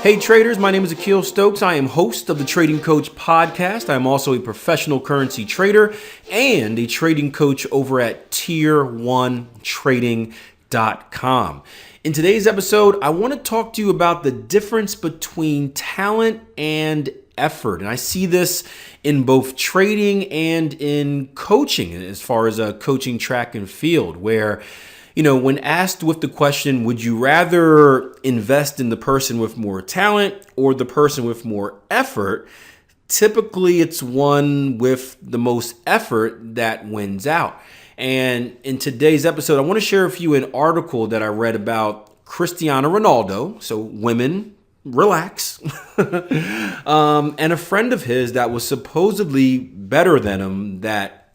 Hey traders, my name is Akil Stokes. I am host of the Trading Coach podcast. I'm also a professional currency trader and a trading coach over at tier1trading.com. In today's episode, I want to talk to you about the difference between talent and effort. And I see this in both trading and in coaching as far as coaching track and field, where when asked with the question, would you rather invest in the person with more talent or the person with more effort? Typically, it's one with the most effort that wins out. And in today's episode, I want to share with you an article that I read about Cristiano Ronaldo. So women, relax. And a friend of his that was supposedly better than him that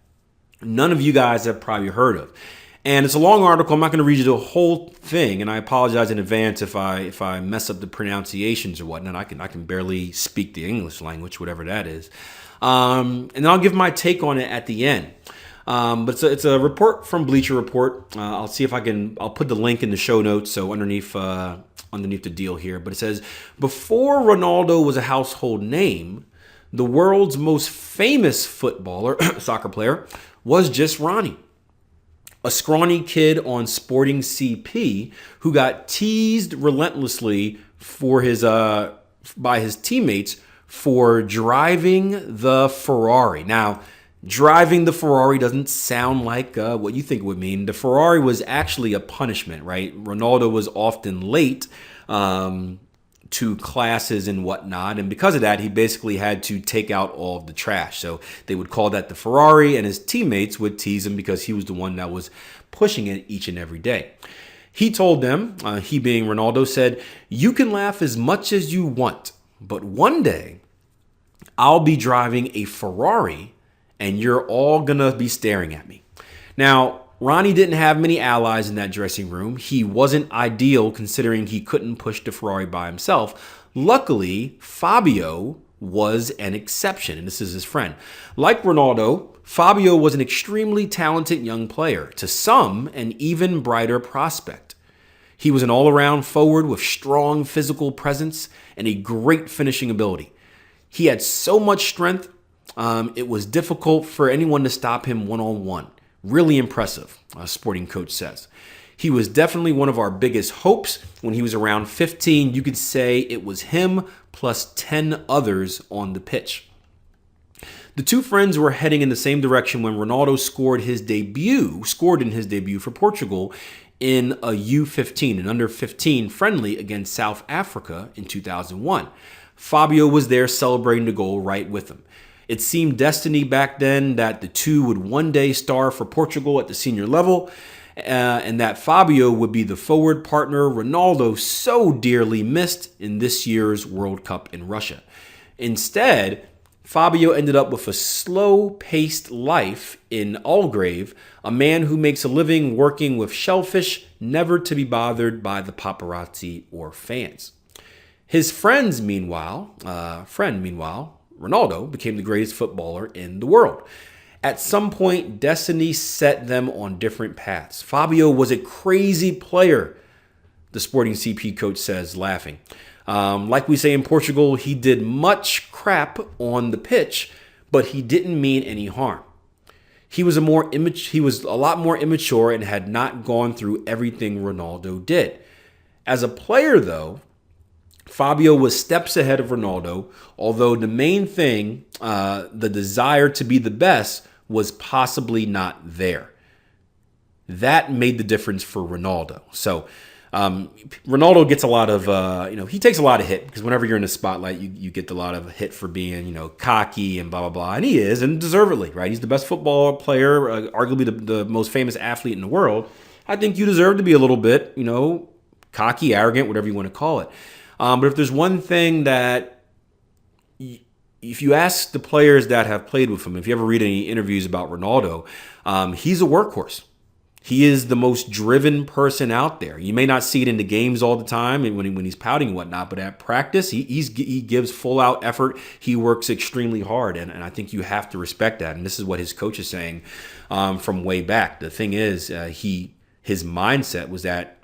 none of you guys have probably heard of. And it's a long article. I'm not going to read you the whole thing, and I apologize in advance if I mess up the pronunciations or whatnot. I can barely speak the English language, whatever that is. And then I'll give my take on it at the end. But it's a report from Bleacher Report. I'll see if I'll put the link in the show notes, so underneath the deal here. But it says, before Ronaldo was a household name, the world's most famous footballer, soccer player, was just Ronnie. A scrawny kid on Sporting CP who got teased relentlessly by his teammates for driving the Ferrari. Now, driving the Ferrari doesn't sound like what you think it would mean. The Ferrari was actually a punishment, right? Ronaldo was often late to classes and whatnot, and because of that, he basically had to take out all of the trash. So they would call that the Ferrari, and his teammates would tease him because he was the one that was pushing it each and every day. He told them, he being Ronaldo, said, "You can laugh as much as you want, but one day I'll be driving a Ferrari and you're all gonna be staring at me." Now, Ronnie didn't have many allies in that dressing room. He wasn't ideal considering he couldn't push the Ferrari by himself. Luckily, Fabio was an exception, and this is his friend. Like Ronaldo, Fabio was an extremely talented young player, to some an even brighter prospect. He was an all-around forward with strong physical presence and a great finishing ability. He had so much strength, it was difficult for anyone to stop him one-on-one. Really impressive, a Sporting Coach says. He was definitely one of our biggest hopes. When he was around 15, you could say it was him plus 10 others on the pitch. The two friends were heading in the same direction when Ronaldo scored in his debut for Portugal in a U15, an under 15 friendly against South Africa in 2001. Fabio was there celebrating the goal right with him. It seemed destiny back then that the two would one day star for Portugal at the senior level, and that Fabio would be the forward partner Ronaldo so dearly missed in this year's World Cup in Russia. Instead, Fabio ended up with a slow-paced life in Algarve, a man who makes a living working with shellfish, never to be bothered by the paparazzi or fans. His friend, meanwhile, Ronaldo, became the greatest footballer in the world. At some point, destiny set them on different paths. Fabio was a crazy player, the Sporting CP coach says, laughing. Like we say in Portugal, he did much crap on the pitch, but he didn't mean any harm. He was a lot more immature and had not gone through everything Ronaldo did. As a player, though, Fabio was steps ahead of Ronaldo, although the main thing, the desire to be the best, was possibly not there. That made the difference for Ronaldo. So Ronaldo gets a lot of, he takes a lot of hit because whenever you're in the spotlight, you get a lot of hit for being, cocky and blah, blah, blah. And he is, and deservedly, right? He's the best football player, arguably the most famous athlete in the world. I think you deserve to be a little bit, cocky, arrogant, whatever you want to call it. But if there's one thing that, if you ask the players that have played with him, if you ever read any interviews about Ronaldo, he's a workhorse. He is the most driven person out there. You may not see it in the games all the time and when he's pouting and whatnot, but at practice, he gives full out effort. He works extremely hard, and I think you have to respect that. And this is what his coach is saying from way back. The thing is, his mindset was that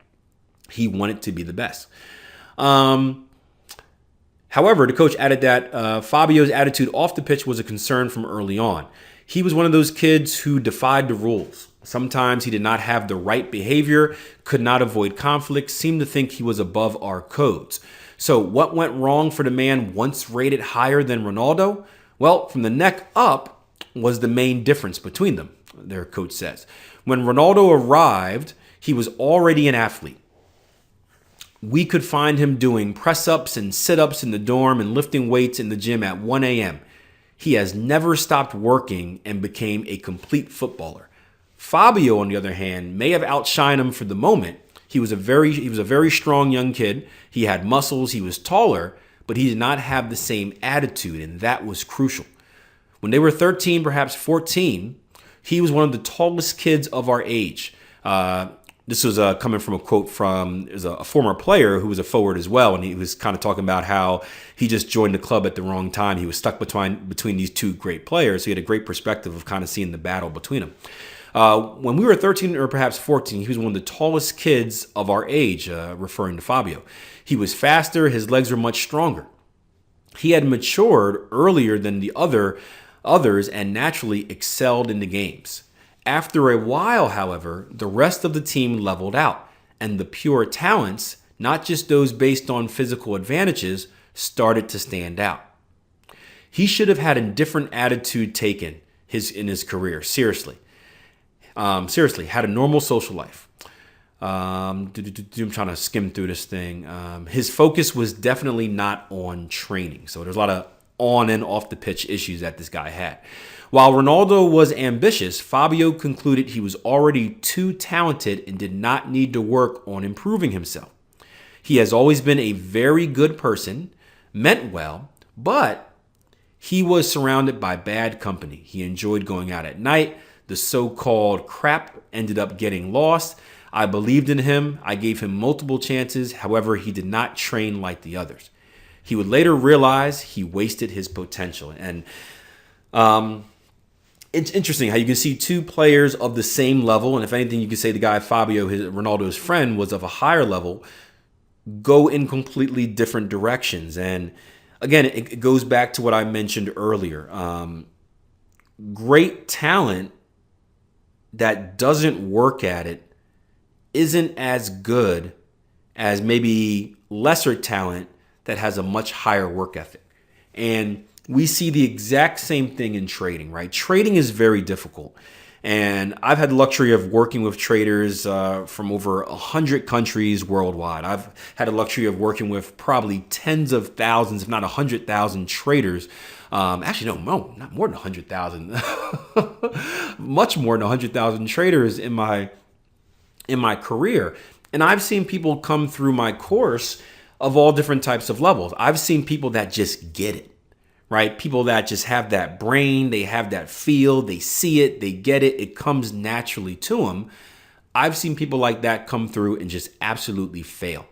he wanted to be the best. However, the coach added that Fabio's attitude off the pitch was a concern from early on. He was one of those kids who defied the rules. Sometimes he did not have the right behavior, could not avoid conflict, seemed to think he was above our codes. So what went wrong for the man once rated higher than Ronaldo? Well, from the neck up was the main difference between them, their coach says. When Ronaldo arrived, he was already an athlete. We could find him doing press-ups and sit-ups in the dorm and lifting weights in the gym at 1 a.m. He has never stopped working and became a complete footballer. Fabio, on the other hand, may have outshined him for the moment. He was a very strong young kid. He had muscles, he was taller, but he did not have the same attitude, and that was crucial. When they were 13, perhaps 14, he was one of the tallest kids of our age. This was coming from a quote from a former player who was a forward as well, and he was kind of talking about how he just joined the club at the wrong time. He was stuck between these two great players, so he had a great perspective of kind of seeing the battle between them. When we were 13 or perhaps 14, he was one of the tallest kids of our age, referring to Fabio. He was faster, his legs were much stronger. He had matured earlier than the others and naturally excelled in the games. After a while, however, the rest of the team leveled out, and the pure talents, not just those based on physical advantages, started to stand out. He should have had a different attitude taken in his career, seriously. Had a normal social life. I'm trying to skim through this thing. His focus was definitely not on training. So there's a lot of on and off the pitch issues that this guy had. While Ronaldo was ambitious, Fabio concluded he was already too talented and did not need to work on improving himself. He has always been a very good person, meant well, but he was surrounded by bad company. He enjoyed going out at night. The so-called crap ended up getting lost. I believed in him. I gave him multiple chances. However, he did not train like the others. He would later realize he wasted his potential. And it's interesting how you can see two players of the same level, and if anything, you could say the guy Fabio, Ronaldo's friend, was of a higher level, go in completely different directions. And again, it goes back to what I mentioned earlier. Great talent that doesn't work at it isn't as good as maybe lesser talent that has a much higher work ethic. And we see the exact same thing in trading, right? Trading is very difficult. And I've had the luxury of working with traders from over 100 countries worldwide. I've had the luxury of working with probably tens of thousands, if not 100,000 traders. Actually, no, not more than 100,000. Much more than 100,000 traders in my career. And I've seen people come through my course of all different types of levels. I've seen people that just get it, right? People that just have that brain, they have that feel, they see it, they get it, it comes naturally to them. I've seen people like that come through and just absolutely fail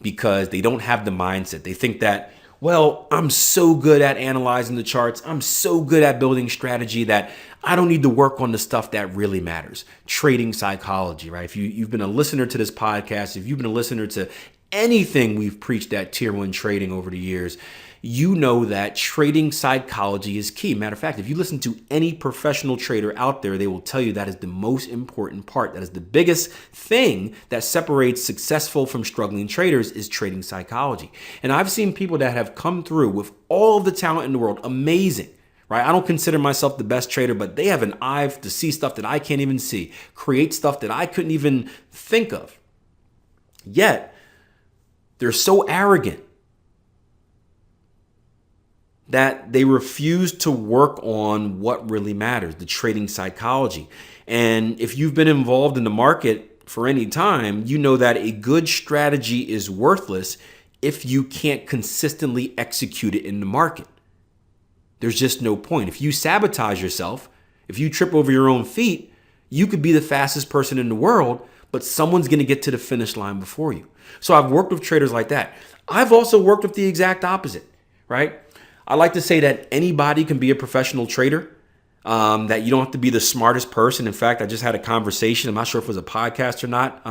because they don't have the mindset. They think that, well, I'm so good at analyzing the charts, I'm so good at building strategy that I don't need to work on the stuff that really matters. Trading psychology, right? If you've been a listener to this podcast, if you've been a listener to anything we've preached at Tier 1 Trading over the years, you know that trading psychology is key. Matter of fact, if you listen to any professional trader out there, they will tell you that is the most important part. That is the biggest thing that separates successful from struggling traders is trading psychology. And I've seen people that have come through with all of the talent in the world, amazing, right? I don't consider myself the best trader, but they have an eye to see stuff that I can't even see, create stuff that I couldn't even think of. Yet, they're so arrogant that they refuse to work on what really matters, the trading psychology. And if you've been involved in the market for any time, you know that a good strategy is worthless if you can't consistently execute it in the market. There's just no point. If you sabotage yourself, if you trip over your own feet, you could be the fastest person in the world, but someone's going to get to the finish line before you. So I've worked with traders like that. I've also worked with the exact opposite, right? I like to say that anybody can be a professional trader, that you don't have to be the smartest person. In fact, I just had a conversation, I'm not sure if it was a podcast or not,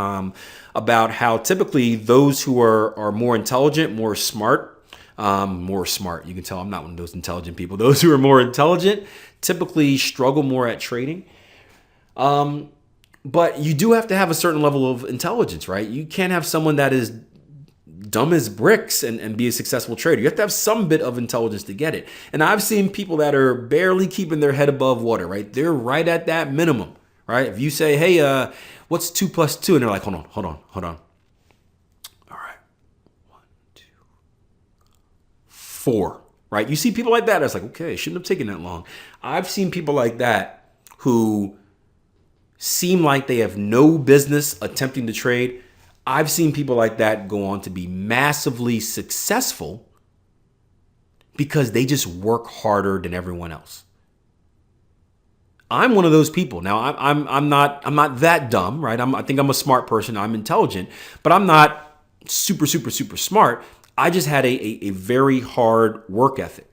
about how typically those who are more intelligent, more smart, more smart. You can tell I'm not one of those intelligent people. Those who are more intelligent typically struggle more at trading. But you do have to have a certain level of intelligence, right? You can't have someone that is dumb as bricks and be a successful trader. You have to have some bit of intelligence to get it. And I've seen people that are barely keeping their head above water, right? They're right at that minimum, right? If you say, hey, what's 2 plus 2? And they're like, hold on. All right, 1, 2, 4, right? You see people like that. It's like, okay, it shouldn't have taken that long. I've seen people like that who seem like they have no business attempting to trade. I've seen people like that go on to be massively successful because they just work harder than everyone else. I'm one of those people. Now, I'm not that dumb, right? I think I'm a smart person. I'm intelligent, but I'm not super smart. I just had a very hard work ethic.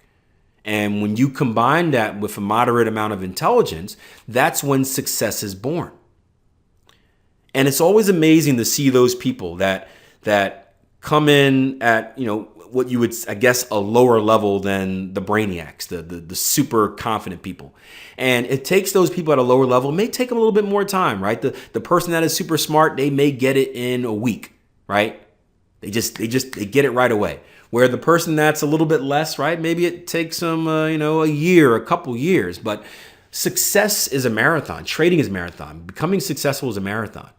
And when you combine that with a moderate amount of intelligence, that's when success is born. And it's always amazing to see those people that come in at, what you would, I guess, a lower level than the brainiacs, the super confident people. And it takes those people at a lower level, it may take them a little bit more time, right? The person that is super smart, they may get it in a week, right? They get it right away. Where the person that's a little bit less, right? Maybe it takes them, a year, a couple years. But success is a marathon. Trading is a marathon. Becoming successful is a marathon.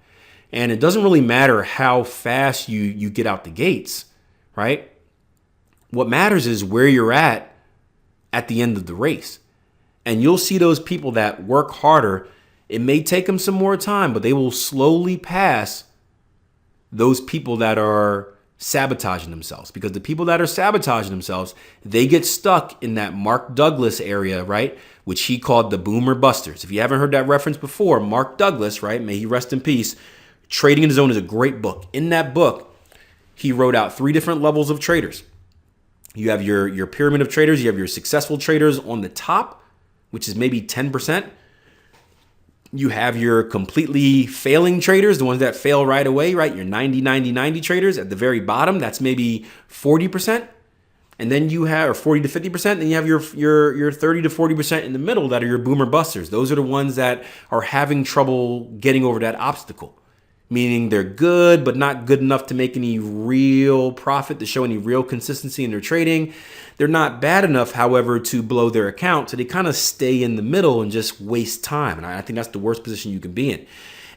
And it doesn't really matter how fast you get out the gates, right? What matters is where you're at the end of the race. And you'll see those people that work harder. It may take them some more time, but they will slowly pass those people that are sabotaging themselves. Because the people that are sabotaging themselves, they get stuck in that Mark Douglas area, right? Which he called the boomer busters. If you haven't heard that reference before, Mark Douglas, right? May he rest in peace. Trading in the Zone is a great book. In that book, he wrote out 3 different levels of traders. You have your pyramid of traders. You have your successful traders on the top, which is maybe 10%. You have your completely failing traders, the ones that fail right away, right? Your 90 traders at the very bottom. That's maybe 40%. And then you have, or 40 to 50%. Then you have your 30 to 40% in the middle that are your boomer busters. Those are the ones that are having trouble getting over that obstacle. Meaning they're good, but not good enough to make any real profit, to show any real consistency in their trading. They're not bad enough, however, to blow their account. So they kind of stay in the middle and just waste time. And I think that's the worst position you can be in.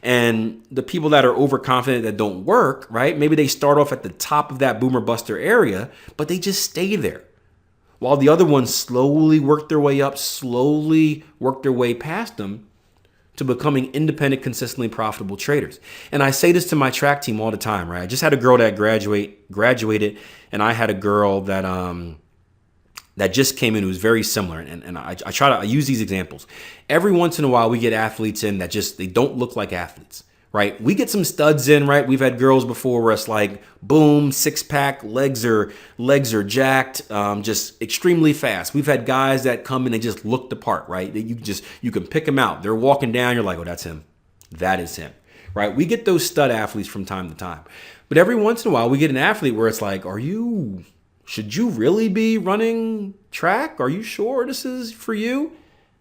And the people that are overconfident that don't work, right? Maybe they start off at the top of that boomer buster area, but they just stay there. While the other ones slowly work their way up, slowly work their way past them, to becoming independent, consistently profitable traders. And I say this to my track team all the time, right? I just had a girl that graduated, and I had a girl that just came in who was very similar. And I use these examples. Every once in a while, we get athletes in that they don't look like athletes, right? We get some studs in, right? We've had girls before where it's like, boom, 6-pack, legs are jacked, just extremely fast. We've had guys that come in and just look the part, right? You can pick them out. They're walking down, you're like, oh, that's him. That is him, right? We get those stud athletes from time to time. But every once in a while, we get an athlete where it's like, should you really be running track? Are you sure this is for you?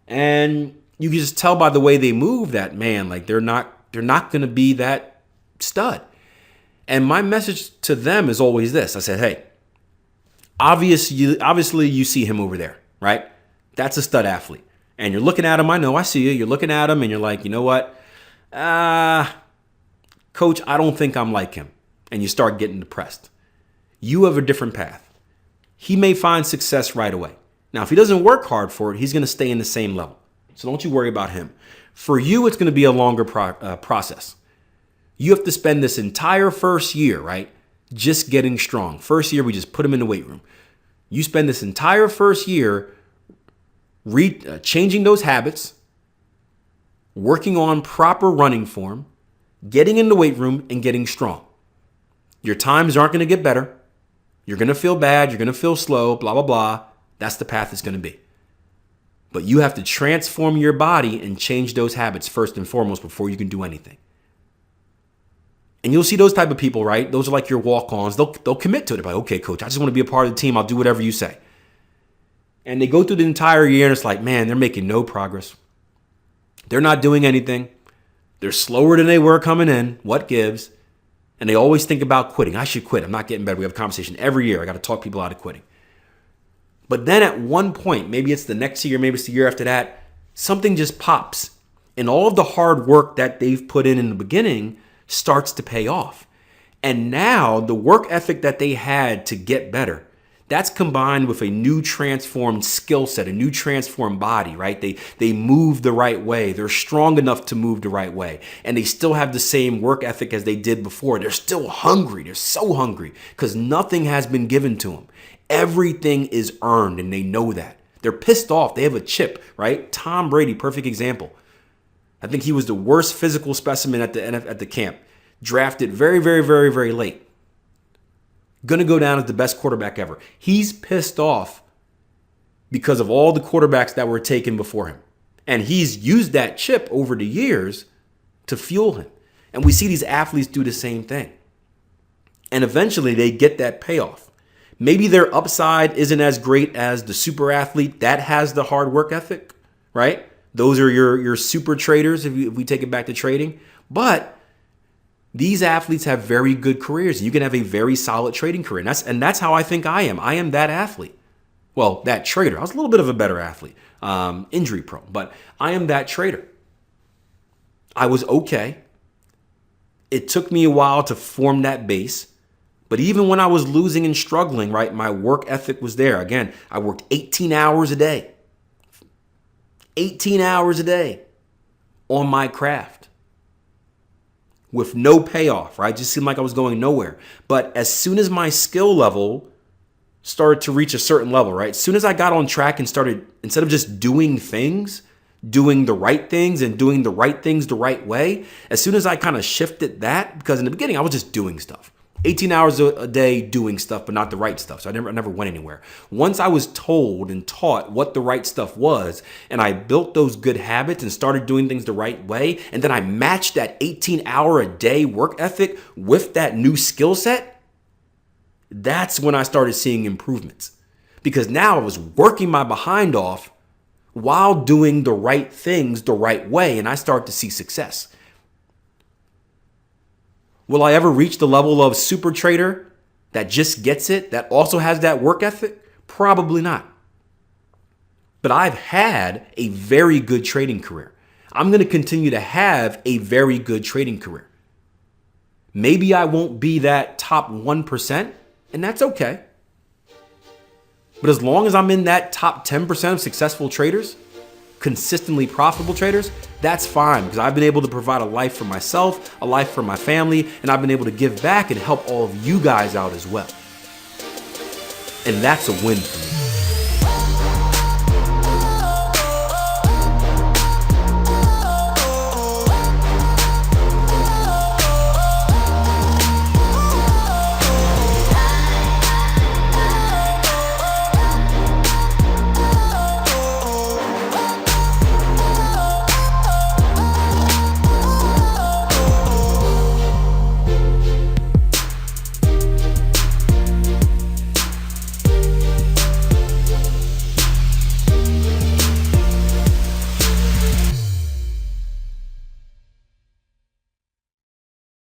And you can just tell by the way they move that, man, like they're not going to be that stud. And my message to them is always this. I said, hey, obviously you see him over there, right? That's a stud athlete. And you're looking at him. I know, I see you. You're looking at him and you're like, you know what? Coach, I don't think I'm like him. And you start getting depressed. You have a different path. He may find success right away. Now, if he doesn't work hard for it, he's going to stay in the same level. So don't you worry about him. For you, it's going to be a longer process. You have to spend this entire first year, right, just getting strong. First year, we just put him in the weight room. You spend this entire first year changing those habits, working on proper running form, getting in the weight room, and getting strong. Your times aren't going to get better. You're going to feel bad. You're going to feel slow, blah, blah, blah. That's the path it's going to be. But you have to transform your body and change those habits first and foremost before you can do anything. And you'll see those type of people, right? Those are like your walk-ons. They'll commit to it. They're like, okay, coach, I just want to be a part of the team. I'll do whatever you say. And they go through the entire year and it's like, man, they're making no progress. They're not doing anything. They're slower than they were coming in. What gives? And they always think about quitting. I should quit. I'm not getting better. We have a conversation every year. I got to talk people out of quitting. But then at one point, maybe it's the next year, maybe it's the year after that, something just pops. And all of the hard work that they've put in the beginning starts to pay off. And now the work ethic that they had to get better, that's combined with a new transformed skill set, a new transformed body, right? They move the right way. They're strong enough to move the right way. And they still have the same work ethic as they did before. They're still hungry. They're so hungry because nothing has been given to them. Everything is earned and they know that. They're pissed off. They have a chip, right? Tom Brady, perfect example. I think he was the worst physical specimen at the camp. Drafted very, very, very, very late. Going to go down as the best quarterback ever. He's pissed off because of all the quarterbacks that were taken before him. And he's used that chip over the years to fuel him. And we see these athletes do the same thing. And eventually they get that payoff. Maybe their upside isn't as great as the super athlete that has the hard work ethic, right? Those are your super traders if we take it back to trading. But these athletes have very good careers. You can have a very solid trading career. And that's how I think I am. I am that athlete. Well, that trader. I was a little bit of a better athlete, injury prone, but I am that trader. I was okay. It took me a while to form that base. But even when I was losing and struggling, right, my work ethic was there. Again, I worked 18 hours a day. 18 hours a day on my craft with no payoff, right? It just seemed like I was going nowhere. But as soon as my skill level started to reach a certain level, right? As soon as I got on track and started, instead of just doing things, doing the right things and doing the right things the right way, as soon as I kind of shifted that, because in the beginning I was just doing stuff. 18 hours a day doing stuff, but not the right stuff. So I never went anywhere. Once I was told and taught what the right stuff was, and I built those good habits and started doing things the right way, and then I matched that 18-hour-a-day work ethic with that new skill set, that's when I started seeing improvements. Because now I was working my behind off while doing the right things the right way, and I started to see success. Will I ever reach the level of super trader that just gets it, that also has that work ethic? Probably not. But I've had a very good trading career. I'm going to continue to have a very good trading career. Maybe I won't be that top 1%, and that's okay. But as long as I'm in that top 10% of successful traders, consistently profitable traders, that's fine, because I've been able to provide a life for myself, a life for my family, and I've been able to give back and help all of you guys out as well. And that's a win for me.